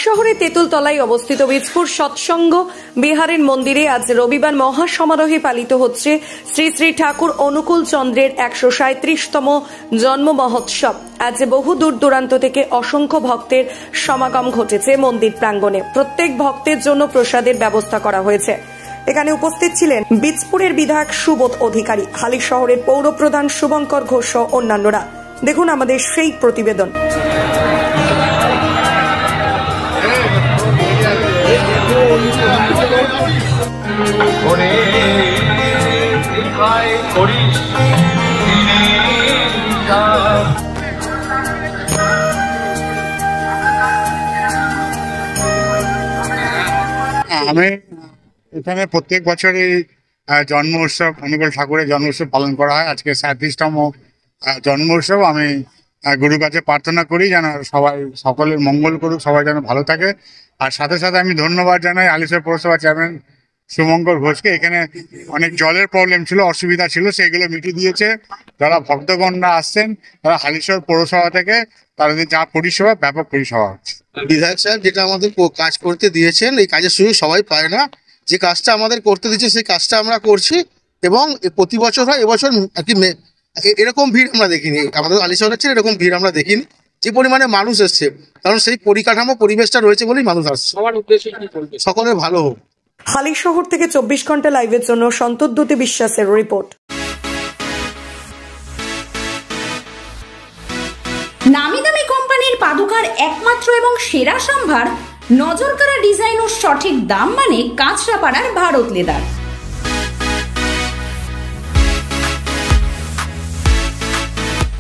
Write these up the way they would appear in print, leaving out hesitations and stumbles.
শহরে তেঁতুলতলায় অবস্থিত বীজপুর সৎসঙ্গ বিহারের মন্দিরে আজ রবিবার মহাসমারোহে পালিত হচ্ছে শ্রী শ্রী ঠাকুর অনুকূল চন্দ্রের ১৩৭তম জন্ম মহোৎসব। আজ বহু দূর দূরান্ত থেকে অসংখ্য ভক্তের সমাগম ঘটেছে মন্দির প্রাঙ্গণে। প্রত্যেক ভক্তের জন্য প্রসাদের ব্যবস্থা করা হয়েছে। এখানে উপস্থিত ছিলেন বীজপুরের বিধায়ক সুবোধ অধিকারী, হালি শহরের পৌরপ্রধান শুভঙ্কর ঘোষ ও অন্যান্যরা। দেখুন আমাদের সেই প্রতিবেদন। আমি এখানে প্রত্যেক বছরই জন্ম উৎসব, অনুকূল ঠাকুরের জন্ম উৎসব পালন করা হয়। আজকে 37তম জন্ম উৎসব। আমি গুরুর কাছে প্রার্থনা করি যেন সকলের মঙ্গল করুক, সবাই যেন ভালো থাকে। আর সাথে সাথে আমি ধন্যবাদ জানাই হালিশহর পৌরসভা চেয়ারম্যান শুভঙ্কর ঘোষকে। এখানে অনেক জলের প্রবলেম ছিল, অসুবিধা ছিল, সেগুলো মিটিয়ে দিয়েছে। যারা ভক্তগণরা আসছেন তারা হালিশহর পৌরসভা থেকে তাদের যা পরিষেবা, ব্যাপক পরিষেবা হচ্ছে। বিধায়ক সাহেব যেটা আমাদের কাজ করতে দিয়েছেন, এই কাজের সুযোগ সবাই পায় না। যে কাজটা আমাদের করতে দিচ্ছে সেই কাজটা আমরা করছি এবং প্রতি বছর হয়। এবছর আর কি এরকম ভিড় আমরা দেখিনি, আমাদের হালিশহরের চেয়ে এরকম ভিড় আমরা দেখিনি। যে পরিমাণে মানুষ এসছে, কারণ সেই পরিকাঠামো পরিবেশটা রয়েছে বলেই মানুষ আসছে। সবার উদ্দেশ্যে সকলের ভালো হোক। হালিশহর থেকে 24 ঘন্টা লাইভের জন্য সন্তোষদ্যুতি বিশ্বাসের রিপোর্ট। নামি দামি কোম্পানির পাদুকার একমাত্র এবং সেরা সম্ভার, নজরকাড়া ডিজাইন ও সঠিক দাম মানে কাঁচরাপাড়ার ভারত লেদার।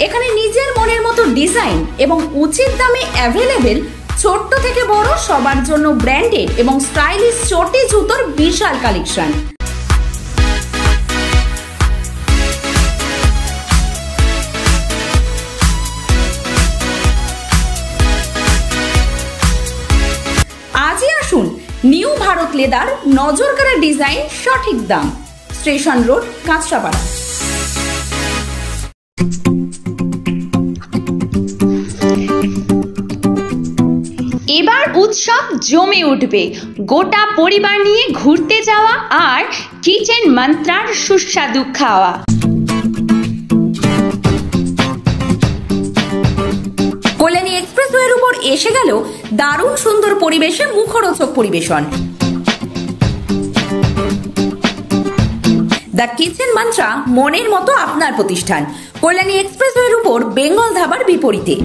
এখানে নিজের মনের মতো ডিজাইন এবং উচিত দামে অ্যাভেলেবেল ছোট্ট থেকে বড় সবার জন্য ব্র্যান্ডেড এবং স্টাইলিশ চটি জুতোর বিশাল কালেকশন। আজই আসুন নিউ ভারত লেদার, নজরকাড়া ডিজাইন, সঠিক দাম, স্টেশন রোড, কাঁচরাপাড়া। এবার উৎসব জমে উঠবে। গোটা পরিবার নিয়ে ঘুরতে যাওয়া আর কিচেন মন্ত্রার সুস্বাদু খাওয়া। কল্যাণী এক্সপ্রেসওয়ের উপর এসে গেল দারুণ সুন্দর পরিবেশে মুখরোচক পরিবেশন। দ্য কিচেন মন্ত্রা মনের মতো আপনার প্রতিষ্ঠান। কল্যাণী এক্সপ্রেসওয়ের উপর বেঙ্গল ধাবার বিপরীতে।